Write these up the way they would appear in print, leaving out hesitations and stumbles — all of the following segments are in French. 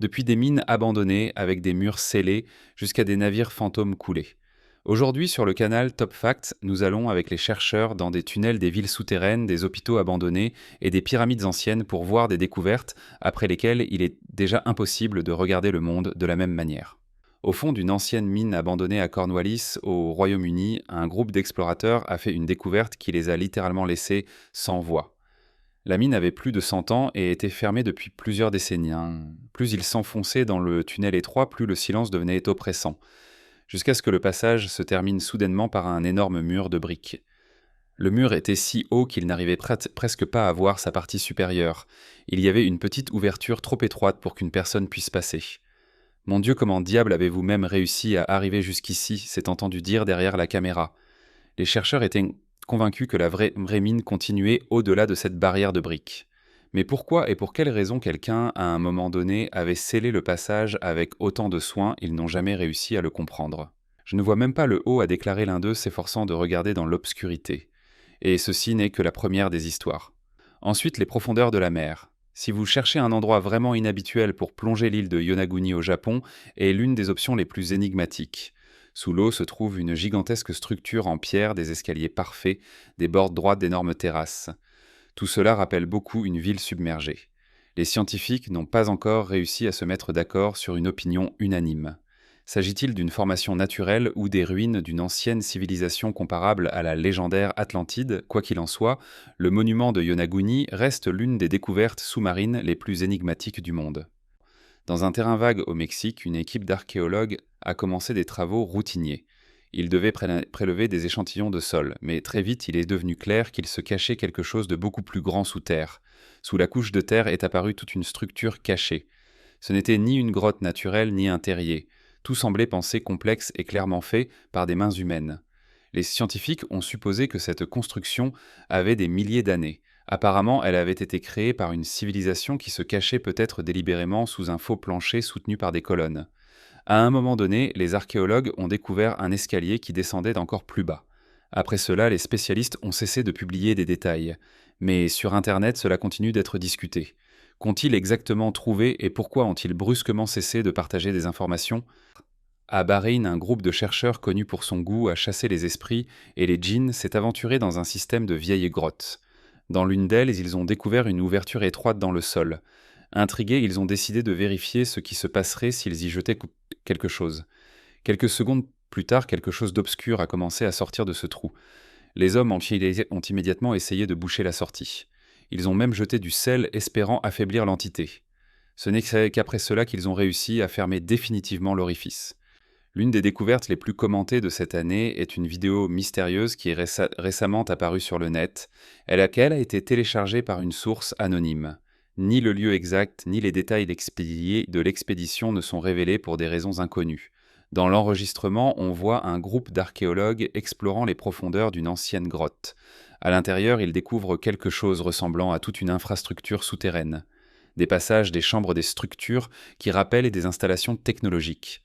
depuis des mines abandonnées avec des murs scellés jusqu'à des navires fantômes coulés. Aujourd'hui, sur le canal Top Facts, nous allons avec les chercheurs dans des tunnels des villes souterraines, des hôpitaux abandonnés et des pyramides anciennes pour voir des découvertes après lesquelles il est déjà impossible de regarder le monde de la même manière. Au fond d'une ancienne mine abandonnée à Cornwallis, au Royaume-Uni, un groupe d'explorateurs a fait une découverte qui les a littéralement laissés sans voix. La mine avait plus de 100 ans et était fermée depuis plusieurs décennies. Plus ils s'enfonçaient dans le tunnel étroit, plus le silence devenait oppressant, jusqu'à ce que le passage se termine soudainement par un énorme mur de briques. Le mur était si haut qu'il n'arrivait presque pas à voir sa partie supérieure. Il y avait une petite ouverture trop étroite pour qu'une personne puisse passer. « Mon Dieu, comment diable avez-vous même réussi à arriver jusqu'ici » s'est entendu dire derrière la caméra. Les chercheurs étaient convaincus que la vraie mine continuait au-delà de cette barrière de briques. Mais pourquoi et pour quelle raison quelqu'un, à un moment donné, avait scellé le passage avec autant de soin, ils n'ont jamais réussi à le comprendre. Je ne vois même pas le haut, a déclaré l'un d'eux, s'efforçant de regarder dans l'obscurité. Et ceci n'est que la première des histoires. Ensuite, les profondeurs de la mer. Si vous cherchez un endroit vraiment inhabituel pour plonger l'île de Yonaguni au Japon, est l'une des options les plus énigmatiques. Sous l'eau se trouve une gigantesque structure en pierre, des escaliers parfaits, des bords droits d'énormes terrasses. Tout cela rappelle beaucoup une ville submergée. Les scientifiques n'ont pas encore réussi à se mettre d'accord sur une opinion unanime. S'agit-il d'une formation naturelle ou des ruines d'une ancienne civilisation comparable à la légendaire Atlantide? Quoi qu'il en soit, le monument de Yonaguni reste l'une des découvertes sous-marines les plus énigmatiques du monde. Dans un terrain vague au Mexique, une équipe d'archéologues a commencé des travaux routiniers. Ils devaient prélever des échantillons de sol, mais très vite il est devenu clair qu'il se cachait quelque chose de beaucoup plus grand sous terre. Sous la couche de terre est apparue toute une structure cachée. Ce n'était ni une grotte naturelle ni un terrier. Tout semblait pensé complexe et clairement fait par des mains humaines. Les scientifiques ont supposé que cette construction avait des milliers d'années. Apparemment, elle avait été créée par une civilisation qui se cachait peut-être délibérément sous un faux plancher soutenu par des colonnes. À un moment donné, les archéologues ont découvert un escalier qui descendait d'encore plus bas. Après cela, les spécialistes ont cessé de publier des détails. Mais sur Internet, cela continue d'être discuté. Qu'ont-ils exactement trouvé et pourquoi ont-ils brusquement cessé de partager des informations ? À Bahreïn, un groupe de chercheurs connu pour son goût à chasser les esprits et les djinns s'est aventuré dans un système de vieilles grottes. Dans l'une d'elles, ils ont découvert une ouverture étroite dans le sol. Intrigués, ils ont décidé de vérifier ce qui se passerait s'ils y jetaient quelque chose. Quelques secondes plus tard, quelque chose d'obscur a commencé à sortir de ce trou. Les hommes ont immédiatement essayé de boucher la sortie. Ils ont même jeté du sel, espérant affaiblir l'entité. Ce n'est qu'après cela qu'ils ont réussi à fermer définitivement l'orifice. L'une des découvertes les plus commentées de cette année est une vidéo mystérieuse qui est récemment apparue sur le net, laquelle a été téléchargée par une source anonyme. Ni le lieu exact, ni les détails de l'expédition ne sont révélés pour des raisons inconnues. Dans l'enregistrement, on voit un groupe d'archéologues explorant les profondeurs d'une ancienne grotte. À l'intérieur, ils découvrent quelque chose ressemblant à toute une infrastructure souterraine. Des passages, des chambres, des structures qui rappellent des installations technologiques.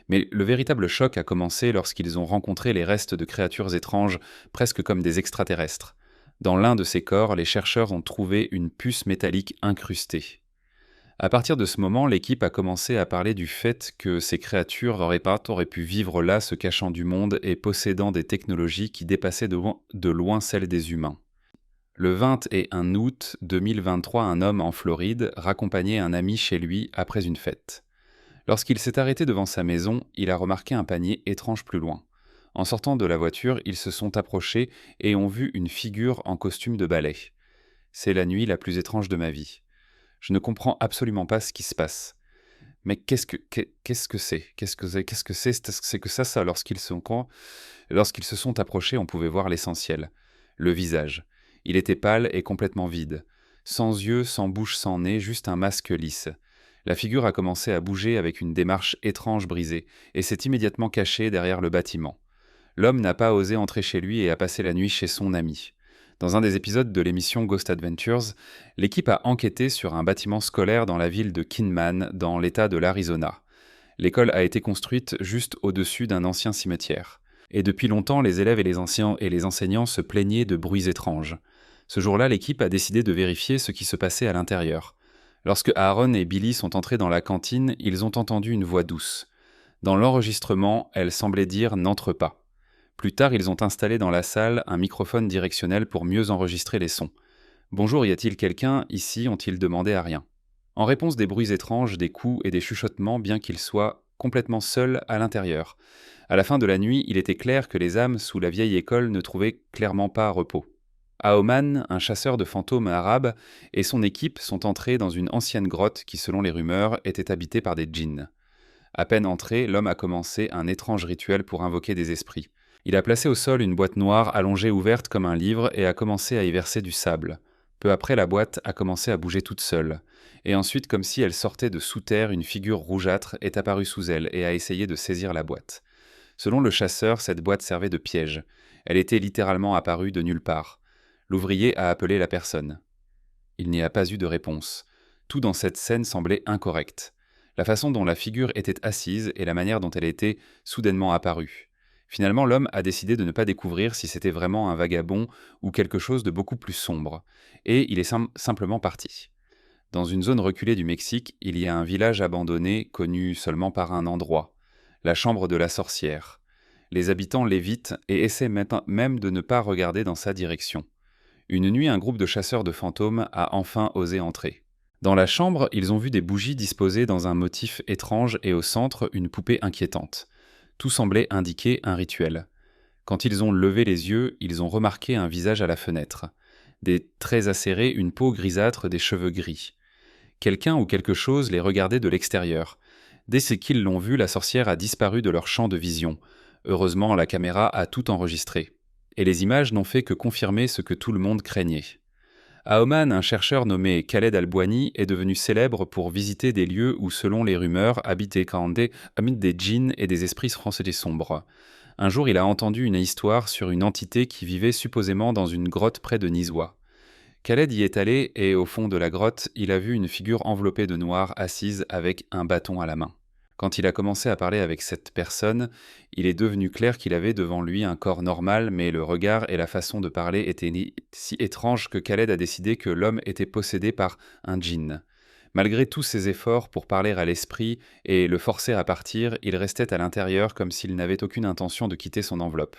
Mais le véritable choc a commencé lorsqu'ils ont rencontré les restes de créatures étranges, presque comme des extraterrestres. Dans l'un de ces corps, les chercheurs ont trouvé une puce métallique incrustée. À partir de ce moment, l'équipe a commencé à parler du fait que ces créatures auraient pu vivre là, se cachant du monde et possédant des technologies qui dépassaient de loin celles des humains. Le 21 août 2023, un homme en Floride raccompagnait un ami chez lui après une fête. Lorsqu'il s'est arrêté devant sa maison, il a remarqué un panier étrange plus loin. En sortant de la voiture, ils se sont approchés et ont vu une figure en costume de ballet. C'est la nuit la plus étrange de ma vie. Je ne comprends absolument pas ce qui se passe. Mais qu'est-ce que c'est ? Qu'est-ce que ça, lorsqu'ils se sont approchés, on pouvait voir l'essentiel. Le visage. Il était pâle et complètement vide. Sans yeux, sans bouche, sans nez, juste un masque lisse. La figure a commencé à bouger avec une démarche étrange brisée, et s'est immédiatement cachée derrière le bâtiment. L'homme n'a pas osé entrer chez lui et a passé la nuit chez son ami. Dans un des épisodes de l'émission Ghost Adventures, l'équipe a enquêté sur un bâtiment scolaire dans la ville de Kinman, dans l'État de l'Arizona. L'école a été construite juste au-dessus d'un ancien cimetière. Et depuis longtemps, les élèves et les enseignants se plaignaient de bruits étranges. Ce jour-là, l'équipe a décidé de vérifier ce qui se passait à l'intérieur. Lorsque Aaron et Billy sont entrés dans la cantine, ils ont entendu une voix douce. Dans l'enregistrement, elle semblait dire « n'entre pas ». Plus tard, ils ont installé dans la salle un microphone directionnel pour mieux enregistrer les sons. « Bonjour, y a-t-il quelqu'un ici » ont-ils demandé à rien. En réponse, des bruits étranges, des coups et des chuchotements, bien qu'ils soient complètement seuls à l'intérieur. À la fin de la nuit, il était clair que les âmes sous la vieille école ne trouvaient clairement pas repos. Aoman, un chasseur de fantômes arabe, et son équipe sont entrés dans une ancienne grotte qui, selon les rumeurs, était habitée par des djinns. À peine entré, l'homme a commencé un étrange rituel pour invoquer des esprits. Il a placé au sol une boîte noire allongée ouverte comme un livre et a commencé à y verser du sable. Peu après, la boîte a commencé à bouger toute seule. Et ensuite, comme si elle sortait de sous terre, une figure rougeâtre est apparue sous elle et a essayé de saisir la boîte. Selon le chasseur, cette boîte servait de piège. Elle était littéralement apparue de nulle part. L'ouvrier a appelé la personne. Il n'y a pas eu de réponse. Tout dans cette scène semblait incorrect. La façon dont la figure était assise et la manière dont elle était soudainement apparue. Finalement, l'homme a décidé de ne pas découvrir si c'était vraiment un vagabond ou quelque chose de beaucoup plus sombre, et il est simplement parti. Dans une zone reculée du Mexique, il y a un village abandonné connu seulement par un endroit, la chambre de la sorcière. Les habitants l'évitent et essaient même de ne pas regarder dans sa direction. Une nuit, un groupe de chasseurs de fantômes a enfin osé entrer. Dans la chambre, ils ont vu des bougies disposées dans un motif étrange et au centre, une poupée inquiétante. Tout semblait indiquer un rituel. Quand ils ont levé les yeux, ils ont remarqué un visage à la fenêtre. Des traits acérés, une peau grisâtre, des cheveux gris. Quelqu'un ou quelque chose les regardait de l'extérieur. Dès qu'ils l'ont vu, la sorcière a disparu de leur champ de vision. Heureusement, la caméra a tout enregistré. Et les images n'ont fait que confirmer ce que tout le monde craignait. À Oman, un chercheur nommé Khaled Al-Bouani est devenu célèbre pour visiter des lieux où, selon les rumeurs, habitent des djinns et des esprits français sombres. Un jour, il a entendu une histoire sur une entité qui vivait supposément dans une grotte près de Nizwa. Khaled y est allé et, au fond de la grotte, il a vu une figure enveloppée de noir assise avec un bâton à la main. Quand il a commencé à parler avec cette personne, il est devenu clair qu'il avait devant lui un corps normal, mais le regard et la façon de parler étaient si étranges que Khaled a décidé que l'homme était possédé par un djinn. Malgré tous ses efforts pour parler à l'esprit et le forcer à partir, il restait à l'intérieur comme s'il n'avait aucune intention de quitter son enveloppe.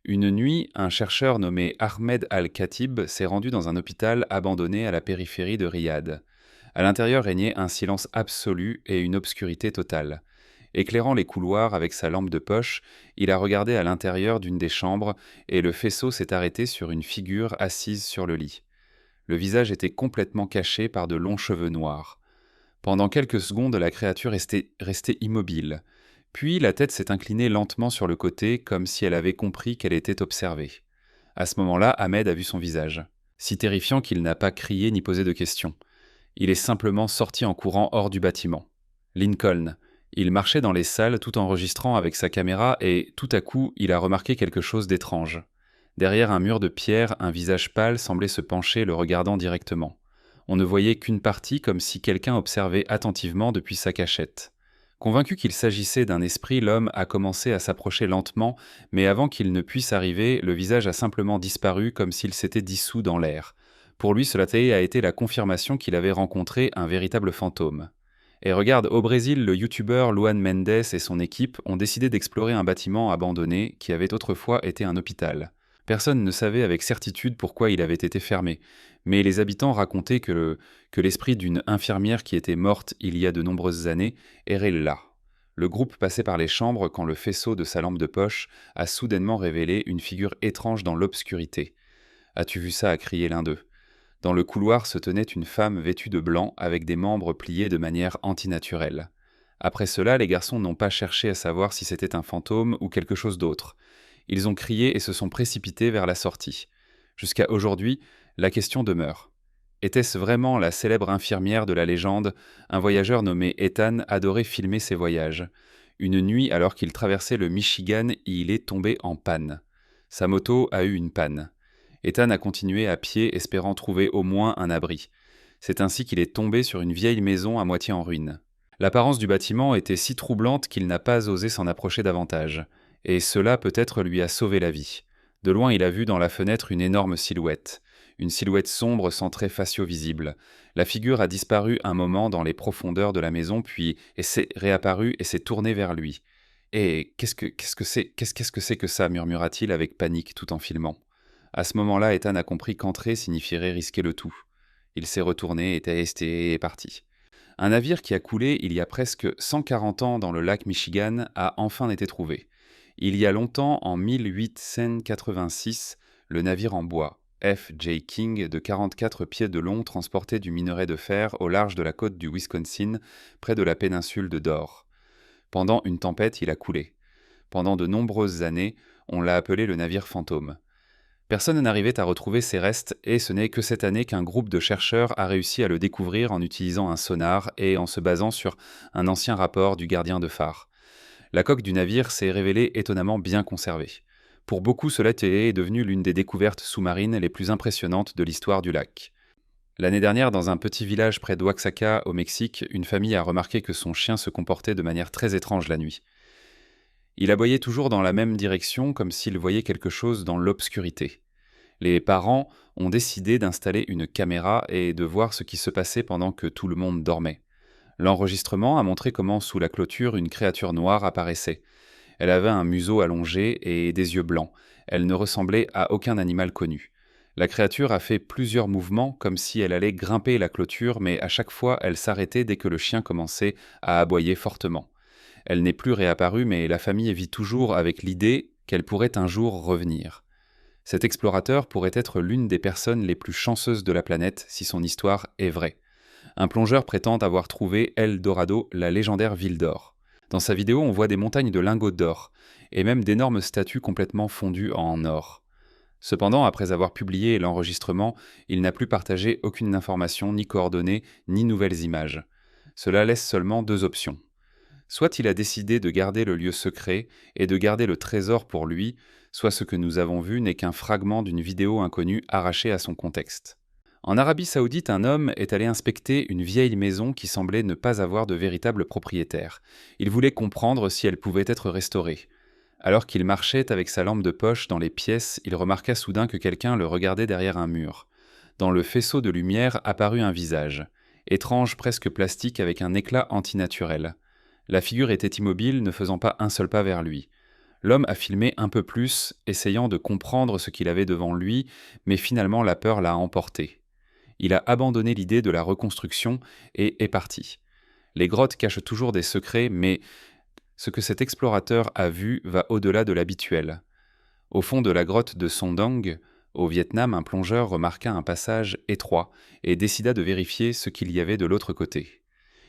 Une nuit, un chercheur nommé Ahmed Al-Khatib s'est rendu dans un hôpital abandonné à la périphérie de Riyad. À l'intérieur régnait un silence absolu et une obscurité totale. Éclairant les couloirs avec sa lampe de poche, il a regardé à l'intérieur d'une des chambres et le faisceau s'est arrêté sur une figure assise sur le lit. Le visage était complètement caché par de longs cheveux noirs. Pendant quelques secondes, la créature restait immobile. Puis la tête s'est inclinée lentement sur le côté, comme si elle avait compris qu'elle était observée. À ce moment-là, Ahmed a vu son visage. Si terrifiant qu'il n'a pas crié ni posé de questions. Il est simplement sorti en courant hors du bâtiment. Lincoln. Il marchait dans les salles tout enregistrant avec sa caméra et, tout à coup, il a remarqué quelque chose d'étrange. Derrière un mur de pierre, un visage pâle semblait se pencher, le regardant directement. On ne voyait qu'une partie, comme si quelqu'un observait attentivement depuis sa cachette. Convaincu qu'il s'agissait d'un esprit, l'homme a commencé à s'approcher lentement, mais avant qu'il ne puisse arriver, le visage a simplement disparu comme s'il s'était dissous dans l'air. Pour lui, cela a été la confirmation qu'il avait rencontré un véritable fantôme. Et regarde, au Brésil, le youtubeur Luan Mendes et son équipe ont décidé d'explorer un bâtiment abandonné qui avait autrefois été un hôpital. Personne ne savait avec certitude pourquoi il avait été fermé, mais les habitants racontaient que l'esprit d'une infirmière qui était morte il y a de nombreuses années errait là. Le groupe passait par les chambres quand le faisceau de sa lampe de poche a soudainement révélé une figure étrange dans l'obscurité. « As-tu vu ça » a crié l'un d'eux. Dans le couloir se tenait une femme vêtue de blanc avec des membres pliés de manière antinaturelle. Après cela, les garçons n'ont pas cherché à savoir si c'était un fantôme ou quelque chose d'autre. Ils ont crié et se sont précipités vers la sortie. Jusqu'à aujourd'hui, la question demeure. Était-ce vraiment la célèbre infirmière de la légende, un voyageur nommé Ethan adorait filmer ses voyages. Une nuit, alors qu'il traversait le Michigan, il est tombé en panne. Sa moto a eu une panne. Ethan a continué à pied, espérant trouver au moins un abri. C'est ainsi qu'il est tombé sur une vieille maison à moitié en ruine. L'apparence du bâtiment était si troublante qu'il n'a pas osé s'en approcher davantage. Et cela peut-être lui a sauvé la vie. De loin, il a vu dans la fenêtre une énorme silhouette. une silhouette sombre sans trait faciaux visibles. La figure a disparu un moment dans les profondeurs de la maison, puis s'est réapparue et s'est tournée vers lui. Et qu'est-ce que c'est que ça murmura-t-il avec panique tout en filmant. À ce moment-là, Ethan a compris qu'entrer signifierait risquer le tout. Il s'est retourné, et est parti. Un navire qui a coulé il y a presque 140 ans dans le lac Michigan a enfin été trouvé. Il y a longtemps, en 1886, le navire en bois, F.J. King, de 44 pieds de long, transportait du minerai de fer au large de la côte du Wisconsin, près de la péninsule de Dore. Pendant une tempête, il a coulé. Pendant de nombreuses années, on l'a appelé le navire fantôme. Personne n'arrivait à retrouver ses restes et ce n'est que cette année qu'un groupe de chercheurs a réussi à le découvrir en utilisant un sonar et en se basant sur un ancien rapport du gardien de phare. La coque du navire s'est révélée étonnamment bien conservée. Pour beaucoup, cela est devenu l'une des découvertes sous-marines les plus impressionnantes de l'histoire du lac. L'année dernière, dans un petit village près d'Oaxaca, au Mexique, une famille a remarqué que son chien se comportait de manière très étrange la nuit. Il aboyait toujours dans la même direction, comme s'il voyait quelque chose dans l'obscurité. Les parents ont décidé d'installer une caméra et de voir ce qui se passait pendant que tout le monde dormait. L'enregistrement a montré comment, sous la clôture, une créature noire apparaissait. Elle avait un museau allongé et des yeux blancs. Elle ne ressemblait à aucun animal connu. La créature a fait plusieurs mouvements, comme si elle allait grimper la clôture, mais à chaque fois, elle s'arrêtait dès que le chien commençait à aboyer fortement. Elle n'est plus réapparue, mais la famille vit toujours avec l'idée qu'elle pourrait un jour revenir. Cet explorateur pourrait être l'une des personnes les plus chanceuses de la planète si son histoire est vraie. Un plongeur prétend avoir trouvé El Dorado, la légendaire ville d'or. Dans sa vidéo, on voit des montagnes de lingots d'or, et même d'énormes statues complètement fondues en or. Cependant, après avoir publié l'enregistrement, il n'a plus partagé aucune information, ni coordonnées, ni nouvelles images. Cela laisse seulement deux options. Soit il a décidé de garder le lieu secret et de garder le trésor pour lui, soit ce que nous avons vu n'est qu'un fragment d'une vidéo inconnue arrachée à son contexte. En Arabie Saoudite, un homme est allé inspecter une vieille maison qui semblait ne pas avoir de véritable propriétaire. Il voulait comprendre si elle pouvait être restaurée. Alors qu'il marchait avec sa lampe de poche dans les pièces, il remarqua soudain que quelqu'un le regardait derrière un mur. Dans le faisceau de lumière apparut un visage, étrange, presque plastique, avec un éclat antinaturel. La figure était immobile, ne faisant pas un seul pas vers lui. L'homme a filmé un peu plus, essayant de comprendre ce qu'il avait devant lui, mais finalement la peur l'a emporté. Il a abandonné l'idée de la reconstruction et est parti. Les grottes cachent toujours des secrets, mais ce que cet explorateur a vu va au-delà de l'habituel. Au fond de la grotte de Sondong, au Vietnam, un plongeur remarqua un passage étroit et décida de vérifier ce qu'il y avait de l'autre côté.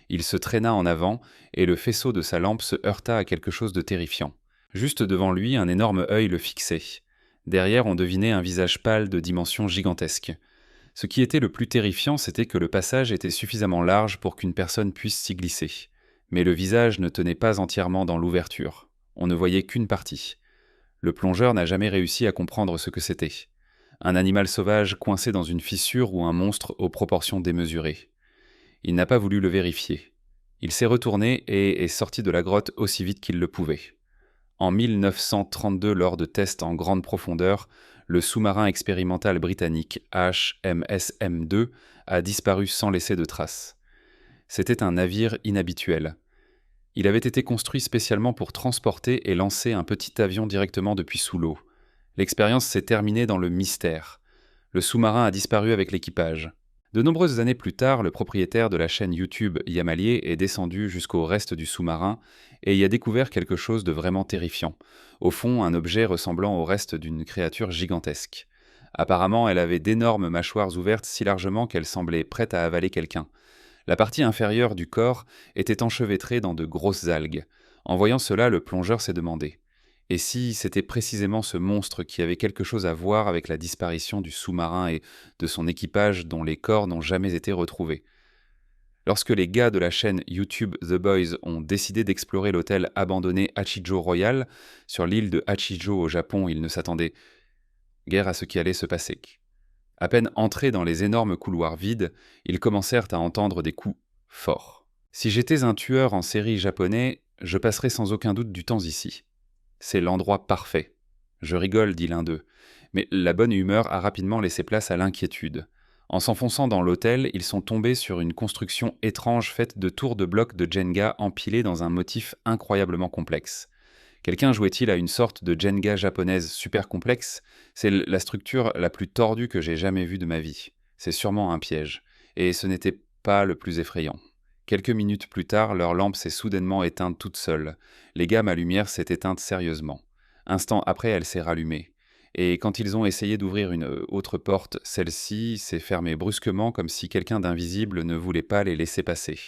Il se traîna en avant et le faisceau de sa lampe se heurta à quelque chose de terrifiant. Juste devant lui, un énorme œil le fixait. Derrière, on devinait un visage pâle de dimensions gigantesques. Ce qui était le plus terrifiant, c'était que le passage était suffisamment large pour qu'une personne puisse s'y glisser. Mais le visage ne tenait pas entièrement dans l'ouverture. On ne voyait qu'une partie. Le plongeur n'a jamais réussi à comprendre ce que c'était. Un animal sauvage coincé dans une fissure ou un monstre aux proportions démesurées. Il n'a pas voulu le vérifier. Il s'est retourné et est sorti de la grotte aussi vite qu'il le pouvait. En 1932, lors de tests en grande profondeur, le sous-marin expérimental britannique HMSM-2 a disparu sans laisser de traces. C'était un navire inhabituel. Il avait été construit spécialement pour transporter et lancer un petit avion directement depuis sous l'eau. L'expérience s'est terminée dans le mystère. Le sous-marin a disparu avec l'équipage. De nombreuses années plus tard, le propriétaire de la chaîne YouTube Yamalier est descendu jusqu'au reste du sous-marin et y a découvert quelque chose de vraiment terrifiant. Au fond, un objet ressemblant au reste d'une créature gigantesque. Apparemment, elle avait d'énormes mâchoires ouvertes si largement qu'elle semblait prête à avaler quelqu'un. La partie inférieure du corps était enchevêtrée dans de grosses algues. En voyant cela, le plongeur s'est demandé: et si c'était précisément ce monstre qui avait quelque chose à voir avec la disparition du sous-marin et de son équipage dont les corps n'ont jamais été retrouvés? Lorsque les gars de la chaîne YouTube The Boys ont décidé d'explorer l'hôtel abandonné Hachijo Royal, sur l'île de Hachijo au Japon, ils ne s'attendaient guère à ce qui allait se passer. À peine entrés dans les énormes couloirs vides, ils commencèrent à entendre des coups forts. Si j'étais un tueur en série japonais, je passerais sans aucun doute du temps ici. C'est l'endroit parfait. Je rigole, dit l'un d'eux. Mais la bonne humeur a rapidement laissé place à l'inquiétude. En s'enfonçant dans l'hôtel, ils sont tombés sur une construction étrange faite de tours de blocs de Jenga empilés dans un motif incroyablement complexe. Quelqu'un jouait-il à une sorte de Jenga japonaise super complexe? C'est la structure la plus tordue que j'ai jamais vue de ma vie. C'est sûrement un piège. Et ce n'était pas le plus effrayant. Quelques minutes plus tard, leur lampe s'est soudainement éteinte toute seule. Les gars, ma lumière s'est éteinte sérieusement. Instant après, elle s'est rallumée. Et quand ils ont essayé d'ouvrir une autre porte, celle-ci s'est fermée brusquement comme si quelqu'un d'invisible ne voulait pas les laisser passer.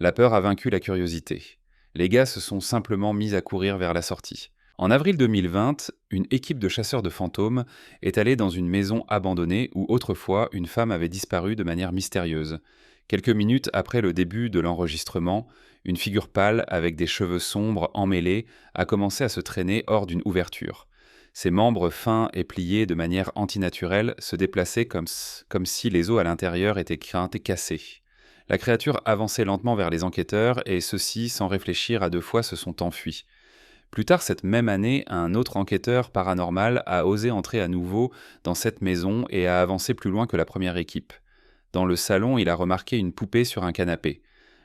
La peur a vaincu la curiosité. Les gars se sont simplement mis à courir vers la sortie. En avril 2020, une équipe de chasseurs de fantômes est allée dans une maison abandonnée où autrefois une femme avait disparu de manière mystérieuse. Quelques minutes après le début de l'enregistrement, une figure pâle avec des cheveux sombres emmêlés a commencé à se traîner hors d'une ouverture. Ses membres fins et pliés de manière antinaturelle se déplaçaient comme si les os à l'intérieur étaient cassés. La créature avançait lentement vers les enquêteurs et ceux-ci, sans réfléchir à deux fois, se sont enfuis. Plus tard cette même année, un autre enquêteur paranormal a osé entrer à nouveau dans cette maison et a avancé plus loin que la première équipe. Dans le salon, il a remarqué une poupée sur un canapé.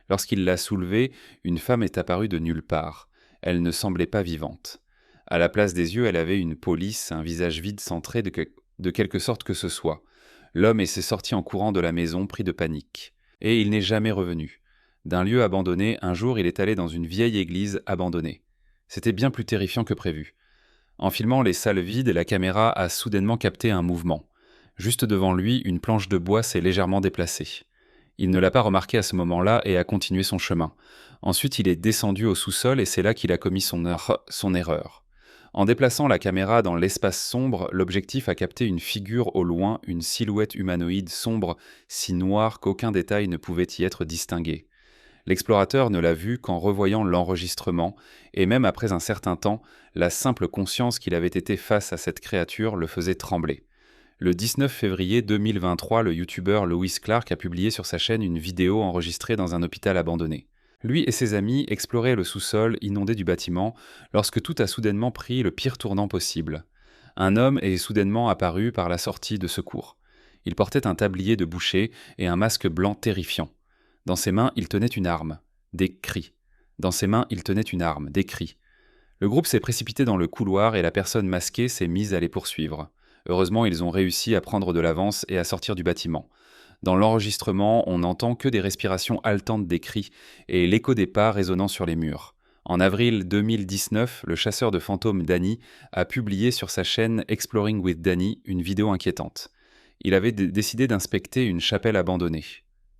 Lorsqu'il l'a soulevée, une femme est apparue de nulle part. Elle ne semblait pas vivante. À la place des yeux, elle avait une peau lisse, un visage vide centré de quelque sorte que ce soit. L'homme s'est sorti en courant de la maison, pris de panique. Et il n'est jamais revenu. D'un lieu abandonné, un jour, il est allé dans une vieille église abandonnée. C'était bien plus terrifiant que prévu. En filmant les salles vides, la caméra a soudainement capté un mouvement. Juste devant lui, une planche de bois s'est légèrement déplacée. Il ne l'a pas remarqué à ce moment-là et a continué son chemin. Ensuite, il est descendu au sous-sol et c'est là qu'il a commis son erreur. En déplaçant la caméra dans l'espace sombre, l'objectif a capté une figure au loin, une silhouette humanoïde sombre, si noire qu'aucun détail ne pouvait y être distingué. L'explorateur ne l'a vu qu'en revoyant l'enregistrement, et même après un certain temps, la simple conscience qu'il avait été face à cette créature le faisait trembler. Le 19 février 2023, le youtubeur Lewis Clark a publié sur sa chaîne une vidéo enregistrée dans un hôpital abandonné. Lui et ses amis exploraient le sous-sol inondé du bâtiment lorsque tout a soudainement pris le pire tournant possible. Un homme est soudainement apparu par la sortie de secours. Il portait un tablier de boucher et un masque blanc terrifiant. Dans ses mains, il tenait une arme. Des cris. Dans ses mains, il tenait une arme. Des cris. Le groupe s'est précipité dans le couloir et la personne masquée s'est mise à les poursuivre. Heureusement, ils ont réussi à prendre de l'avance et à sortir du bâtiment. Dans l'enregistrement, on n'entend que des respirations haletantes des cris et l'écho des pas résonnant sur les murs. En avril 2019, le chasseur de fantômes Danny a publié sur sa chaîne Exploring with Danny une vidéo inquiétante. Il avait décidé d'inspecter une chapelle abandonnée.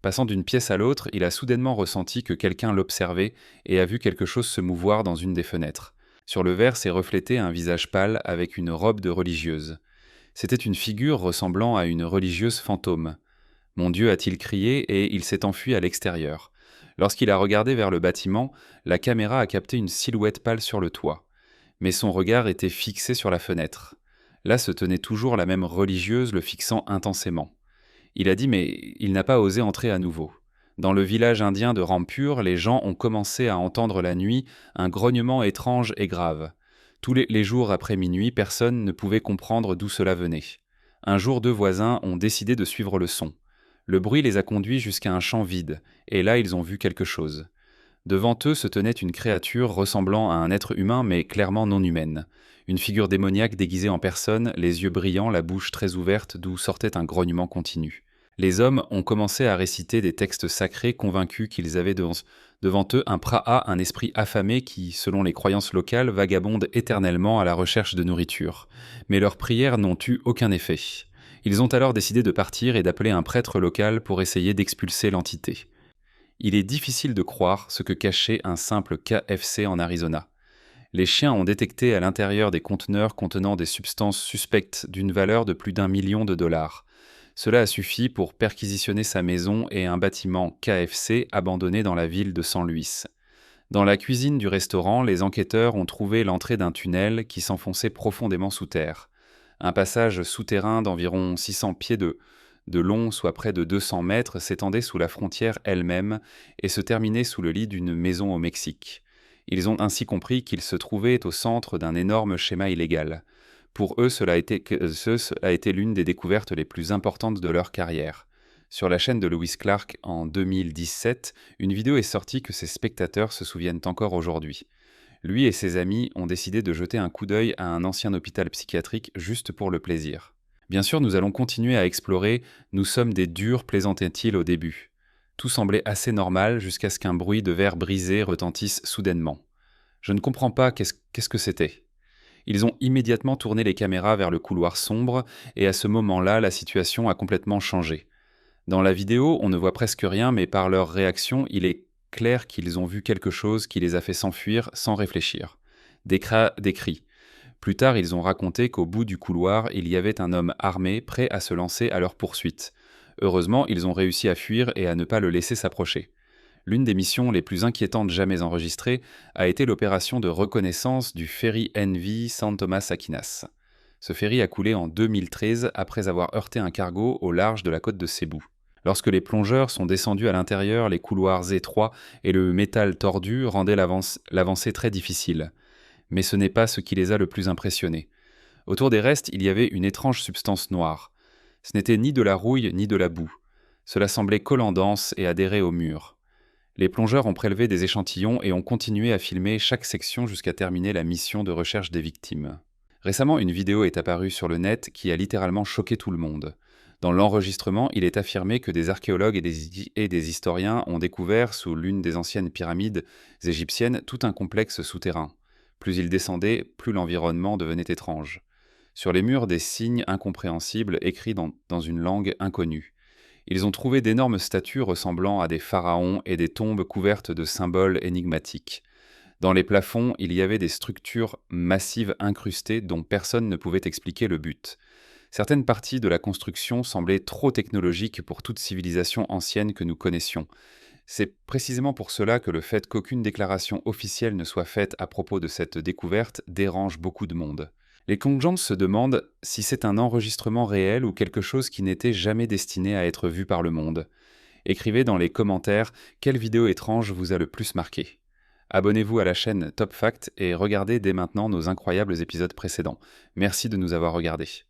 Passant d'une pièce à l'autre, il a soudainement ressenti que quelqu'un l'observait et a vu quelque chose se mouvoir dans une des fenêtres. Sur le verre s'est reflété un visage pâle avec une robe de religieuse. C'était une figure ressemblant à une religieuse fantôme. « Mon Dieu !» a-t-il crié et il s'est enfui à l'extérieur. Lorsqu'il a regardé vers le bâtiment, la caméra a capté une silhouette pâle sur le toit. Mais son regard était fixé sur la fenêtre. Là se tenait toujours la même religieuse le fixant intensément. Il a dit mais il n'a pas osé entrer à nouveau. Dans le village indien de Rampur, les gens ont commencé à entendre la nuit un grognement étrange et grave. Tous les jours après minuit, personne ne pouvait comprendre d'où cela venait. Un jour, deux voisins ont décidé de suivre le son. Le bruit les a conduits jusqu'à un champ vide, et là ils ont vu quelque chose. Devant eux se tenait une créature ressemblant à un être humain mais clairement non humaine. Une figure démoniaque déguisée en personne, les yeux brillants, la bouche très ouverte d'où sortait un grognement continu. Les hommes ont commencé à réciter des textes sacrés convaincus qu'ils avaient devant eux un praha, un esprit affamé qui, selon les croyances locales, vagabonde éternellement à la recherche de nourriture. Mais leurs prières n'ont eu aucun effet. Ils ont alors décidé de partir et d'appeler un prêtre local pour essayer d'expulser l'entité. Il est difficile de croire ce que cachait un simple KFC en Arizona. Les chiens ont détecté à l'intérieur des conteneurs contenant des substances suspectes d'une valeur de plus d'1 million de dollars. Cela a suffi pour perquisitionner sa maison et un bâtiment KFC abandonné dans la ville de San Luis. Dans la cuisine du restaurant, les enquêteurs ont trouvé l'entrée d'un tunnel qui s'enfonçait profondément sous terre. Un passage souterrain d'environ 600 pieds de long, soit près de 200 mètres, s'étendait sous la frontière elle-même et se terminait sous le lit d'une maison au Mexique. Ils ont ainsi compris qu'ils se trouvaient au centre d'un énorme schéma illégal. Pour eux, cela a été l'une des découvertes les plus importantes de leur carrière. Sur la chaîne de Lewis Clark en 2017, une vidéo est sortie que ses spectateurs se souviennent encore aujourd'hui. Lui et ses amis ont décidé de jeter un coup d'œil à un ancien hôpital psychiatrique juste pour le plaisir. Bien sûr, nous allons continuer à explorer, nous sommes des durs, plaisantait-il au début. Tout semblait assez normal jusqu'à ce qu'un bruit de verre brisé retentisse soudainement. Je ne comprends pas qu'est-ce que c'était. Ils ont immédiatement tourné les caméras vers le couloir sombre et à ce moment-là, la situation a complètement changé. Dans la vidéo, on ne voit presque rien, mais par leur réaction, il est clair qu'ils ont vu quelque chose qui les a fait s'enfuir sans réfléchir. Des cris. Plus tard, ils ont raconté qu'au bout du couloir, il y avait un homme armé prêt à se lancer à leur poursuite. Heureusement, ils ont réussi à fuir et à ne pas le laisser s'approcher. L'une des missions les plus inquiétantes jamais enregistrées a été l'opération de reconnaissance du ferry NV San Thomas Aquinas. Ce ferry a coulé en 2013 après avoir heurté un cargo au large de la côte de Cébou. Lorsque les plongeurs sont descendus à l'intérieur, les couloirs étroits et le métal tordu rendaient l'avancée très difficile. Mais ce n'est pas ce qui les a le plus impressionnés. Autour des restes, il y avait une étrange substance noire. Ce n'était ni de la rouille ni de la boue. Cela semblait collant dense et adhérer au mur. Les plongeurs ont prélevé des échantillons et ont continué à filmer chaque section jusqu'à terminer la mission de recherche des victimes. Récemment, une vidéo est apparue sur le net qui a littéralement choqué tout le monde. Dans l'enregistrement, il est affirmé que des archéologues et des historiens ont découvert, sous l'une des anciennes pyramides égyptiennes, tout un complexe souterrain. Plus ils descendaient, plus l'environnement devenait étrange. Sur les murs, des signes incompréhensibles écrits dans une langue inconnue. Ils ont trouvé d'énormes statues ressemblant à des pharaons et des tombes couvertes de symboles énigmatiques. Dans les plafonds, il y avait des structures massives incrustées dont personne ne pouvait expliquer le but. Certaines parties de la construction semblaient trop technologiques pour toute civilisation ancienne que nous connaissions. C'est précisément pour cela que le fait qu'aucune déclaration officielle ne soit faite à propos de cette découverte dérange beaucoup de monde. Les Kongjans se demandent si c'est un enregistrement réel ou quelque chose qui n'était jamais destiné à être vu par le monde. Écrivez dans les commentaires quelle vidéo étrange vous a le plus marqué. Abonnez-vous à la chaîne Top Fact et regardez dès maintenant nos incroyables épisodes précédents. Merci de nous avoir regardés.